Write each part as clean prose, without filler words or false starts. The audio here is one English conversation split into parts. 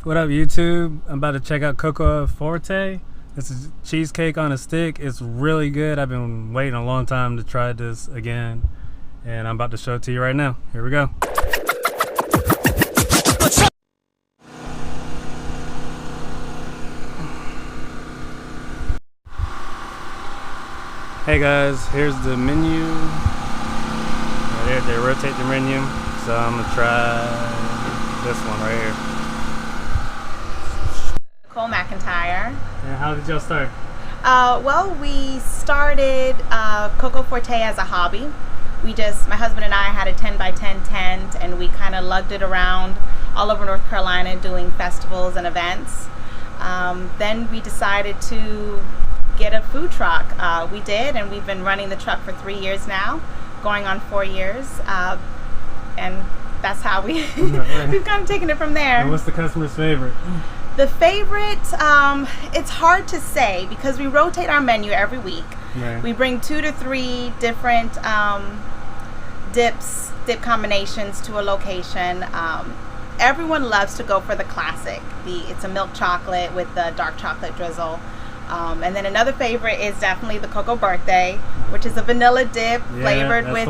What up, YouTube? I'm about to check out Coco Forte. This is cheesecake on a stick. It's really good. I've been waiting a long time to try this again, and I'm about to show it to you right now. Here we go. Hey guys, here's the menu. Right here, they rotate the menu, so I'm gonna try this one right here. Cole McIntyre. And how did y'all start? Well, we started Coco Forte as a hobby. My husband and I had a 10 by 10 tent, and we kind of lugged it around all over North Carolina doing festivals and events. Then we decided to get a food truck. We did, and we've been running the truck for 3 years now, going on 4 years. And that's how we've kind of taken it from there. And what's the customer's favorite? The favorite, it's hard to say because we rotate our menu every week. Right. We bring 2 to 3 different dip combinations to a location. Everyone loves to go for the classic. It's a milk chocolate with the dark chocolate drizzle. And then another favorite is definitely the Coco Birthday, which is a vanilla dip flavored with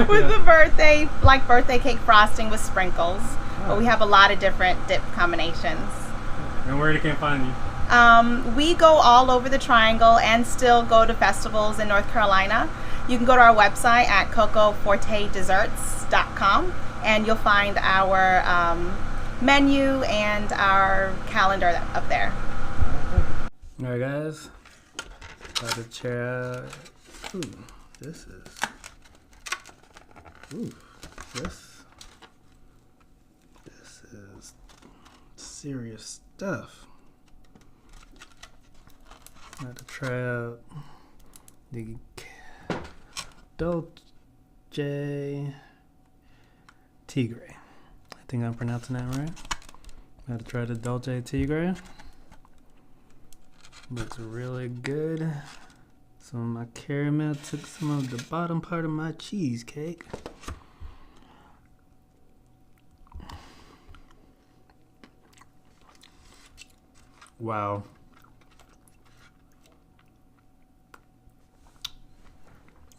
with the birthday cake frosting with sprinkles. But we have a lot of different dip combinations. And where can find you? We go all over the Triangle and still go to festivals in North Carolina. You can go to our website at cocofortedesserts.com and you'll find our menu and our calendar up there. Alright guys, about to check out. This is serious stuff. About to try out the Dolce Tigre. I think I'm pronouncing that right. About to try the Dolce Tigre. Looks really good. Some of my caramel took some of the bottom part of my cheesecake. Wow.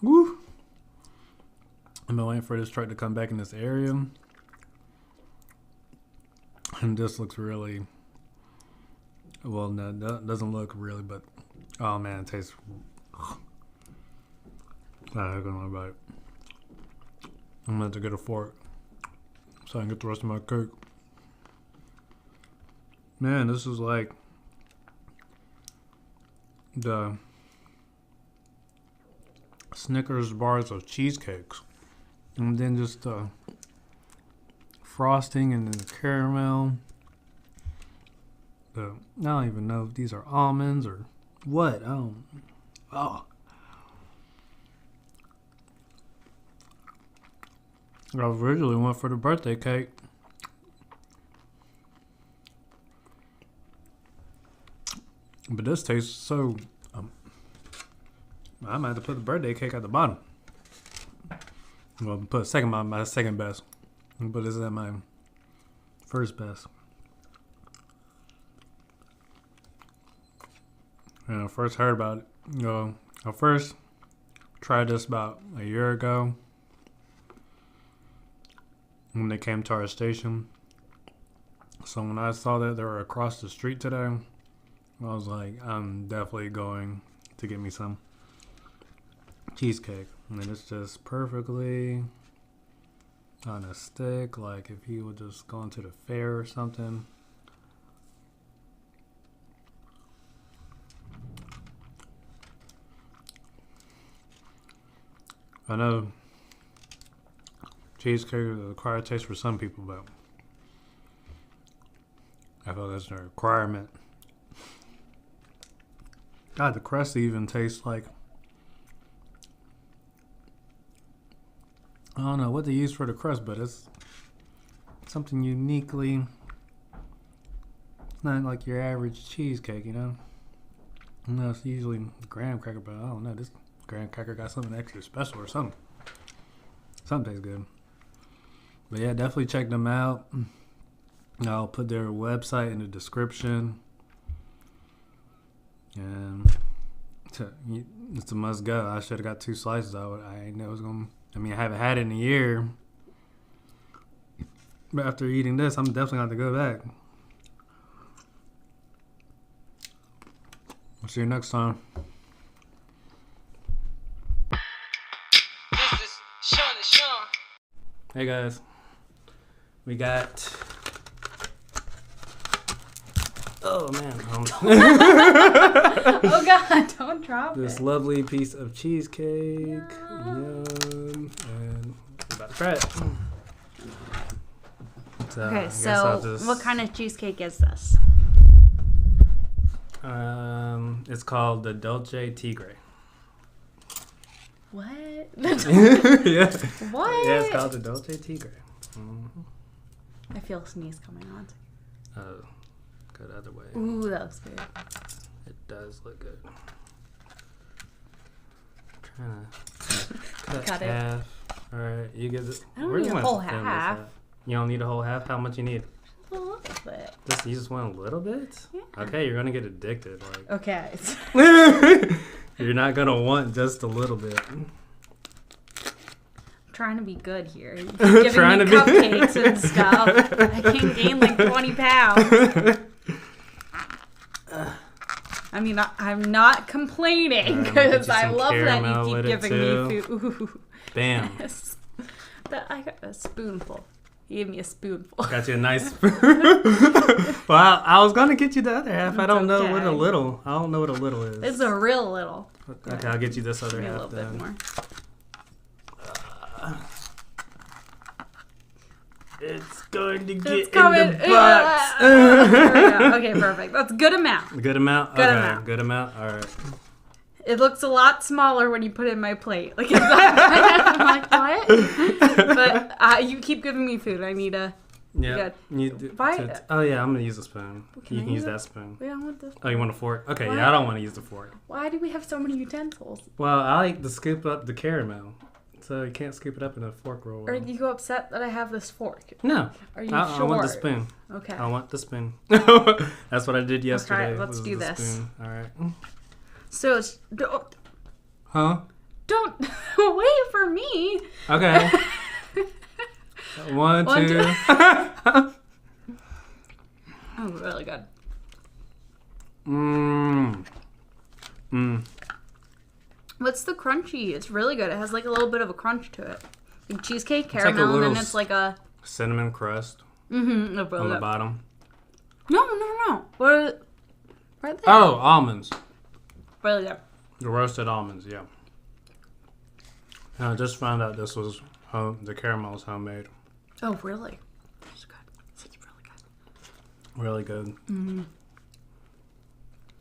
Woo! I've been waiting for this truck to come back in this area. And this looks really... Well, no, that doesn't look really, but oh man, it tastes. I'm gonna bite. I'm gonna have to get a fork so I can get the rest of my cake. Man, this is like the Snickers bars of cheesecakes, and then just the frosting and then the caramel. I don't even know if these are almonds or what. I originally went for the birthday cake. But this tastes so... I might have to put the birthday cake at the bottom. Well, put my second best. But this is at my first best. When I first heard about it, I first tried this about a year ago when they came to our station. So when I saw that they were across the street today, I was like, I'm definitely going to get me some cheesecake. And it's just perfectly on a stick, like if you were just going to the fair or something. I know cheesecake is an acquired taste for some people, but I feel that's a requirement. God, the crust even tastes like, I don't know what they use for the crust, but it's something uniquely, it's not like your average cheesecake, you know? It's usually graham cracker, but I don't know, this graham cracker got something extra special or something. Something tastes good. But yeah, definitely check them out. I'll put their website in the description. And it's a must go. I should have got 2 slices. I ain't know it was gonna. I mean, I haven't had it in a year. But after eating this, I'm definitely going to go back. I'll see you next time. This is ShaunandShawn. Hey guys. We got... Oh man. Oh God, don't drop this it. lovely piece of cheesecake. Yum. And we're about to try it. So, Okay, so what kind of cheesecake is this? It's called the Dolce Tigre. What? Yeah. What? Yeah, it's called the Dolce Tigre. Mm-hmm. I feel a sneeze coming on. Oh, go the other way. Ooh, that looks good. It does look good. I'm trying to cut it. half. All right, you get it. I don't need a whole half. You don't need a whole half? How much you need? A little bit. You just want a little bit? Yeah. Okay, you're gonna get addicted. Like Okay. you're not gonna want just a little bit. I'm trying to be good here. You keep giving Trying me to be- cupcakes and stuff. I can gain like 20 pounds. I mean, I'm not complaining because I love that you keep giving me food. Ooh. Bam. Yes. I got a spoonful. He gave me a spoonful. Got you a nice spoon. Well, I was gonna get you the other half. I don't know what a little. I don't know what a little is. It's a real little. Okay, I'll get you this other Maybe half a little then. bit more. It's going to get It's coming. in the box. There we go. Okay, perfect. That's a good amount. Good amount? Good Okay, amount. good amount. All right. It looks a lot smaller when you put it in my plate. Like, it's I'm like, what? But you keep giving me food. I need a... Yeah. Why- Oh, yeah, I'm going to use a spoon. Can You I can use use that spoon. Wait, I want this. Oh, you want a fork? Okay, Why? yeah, I don't want to use the fork. Why do we have so many utensils? Well, I like to scoop up the caramel. So you can't scoop it up in a fork roll. Are you upset that I have this fork? No. Are you I sure? want the spoon. Okay. I want the spoon. That's what I did yesterday. let's was do the this. Spoon. All right. So, Huh? don't wait for me. Okay. One, two. Oh, really good. Mmm. What's the crunchy? It's really good. It has like a little bit of a crunch to it. Like cheesecake, like a caramel, and little then it's like a... Cinnamon crust Mm-hmm. on the bottom. No. What are... Right there. Oh, almonds. Really good. The roasted almonds, yeah. I just found out this was the caramel is homemade. Oh, really? It's good. It's really good. Really good. Mm-hmm.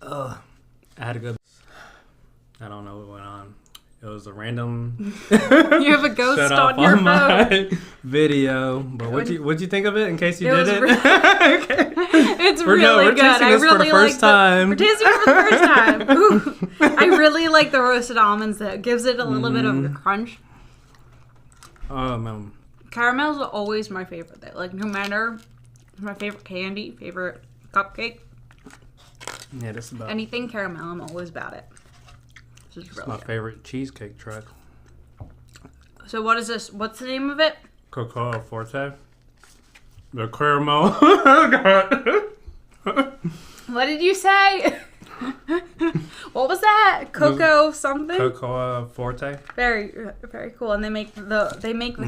I had a good... I don't know what went on. It was a random... You have a ghost shut off on your phone. my video. But what'd you think of it in case you didn't? Okay. It's really we're good. tasting I this really for the first time. We're tasting it for the first time. Ooh. I really like the roasted almonds though. It gives it a little bit of a crunch. Oh, man. Caramels are always my favorite though. Like no matter my favorite candy, favorite cupcake, Yeah, that's about anything caramel, I'm always about it. This is really my good. favorite cheesecake truck. So what is this? What's the name of it? Cocoa Forte. The caramel. Oh, God. What did you say? What was that? Cocoa something? Cocoa Forte. Very, very cool. And they make the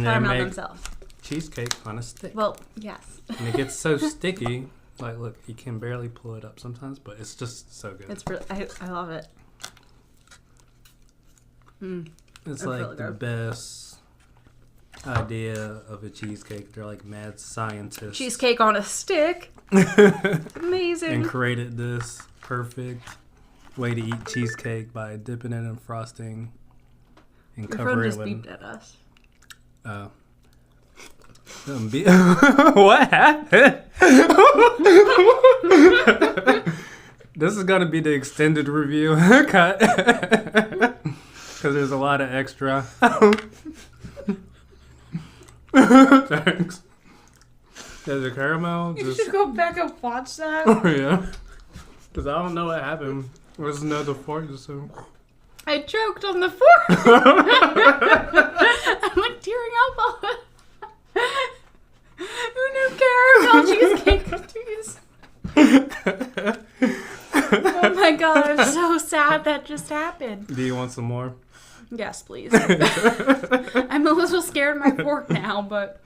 caramel themselves. Cheesecake on a stick. Well, yes. And it gets so sticky. Like, look, you can barely pull it up sometimes, but it's just so good. It's really, I love it. It's really like the good. best idea of a cheesecake. They're like mad scientists. Cheesecake on a stick. Amazing. And created this perfect way to eat cheesecake by dipping it in frosting and Your phone covering it just with... beeped at us. What happened? This is gonna be the extended review cut because there's a lot of extra. Thanks. The caramel. You should go back and watch that. Oh, yeah. Because I don't know what happened. There's another fork, so. I choked on the fork. I'm like tearing up all Who knew caramel cheesecake cookies? Oh my god, I'm so sad that just happened. Do you want some more? Yes, please. I'm a little scared of my fork now, but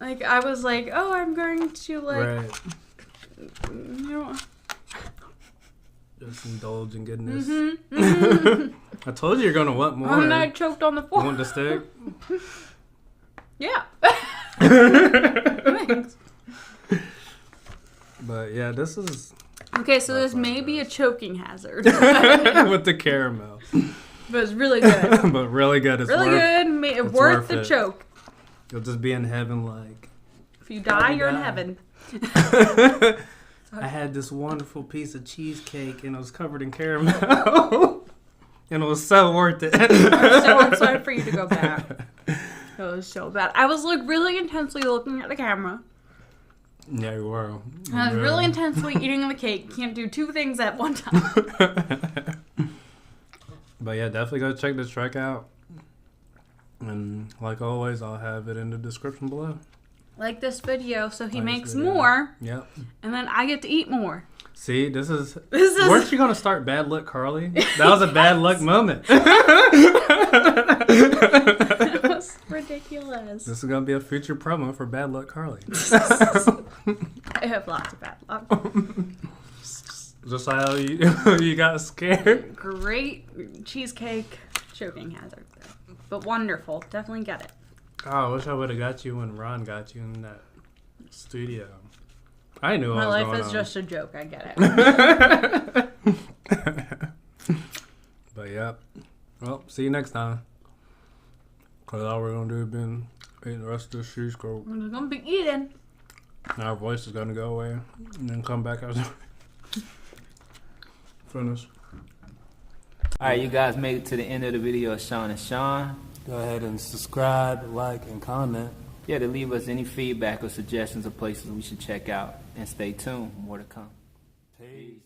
like I was like, oh, I'm going to like, you know, just indulge in goodness. Mm-hmm, mm-hmm. I told you you're gonna want more. And I choked on the fork. You want the stick? Yeah. Thanks. But yeah, this is. Okay, so this may be a choking hazard. With the caramel. But it's really good. But really good. It's really worth, good. it's Worth the it. choke. You'll just be in heaven like. If you die, you're in heaven. I had this wonderful piece of cheesecake and it was covered in caramel. And it was so worth it. I'm so excited for you to go back. It was so bad. I was like really intensely looking at the camera. Yeah, you were. And I was really intensely eating the cake. Can't do two things at one time. But yeah, definitely go check this track out. And like always, I'll have it in the description below. Like this video so he makes video. more. Yep. And then I get to eat more. See, this is weren't you going to start Bad Luck Carly? That was a bad luck moment. That was ridiculous. This is going to be a future promo for Bad Luck Carly. I have lots of bad luck. Just how you got scared. Great cheesecake choking hazard. But wonderful. Definitely get it. Oh, I wish I would have got you when Ron got you in that studio. I knew My what was life going is on. just a joke. I get it. But yeah. Well, see you next time. Because all we're going to do is been eating the rest of this cheesecake. We're going to be eating. Now our voice is going to go away. And then come back after. Finish. Alright, you guys made it to the end of the video of Shawn and Shawn. Go ahead and subscribe, like, and comment. Yeah, to leave us any feedback or suggestions of places we should check out. And stay tuned, more to come. Peace.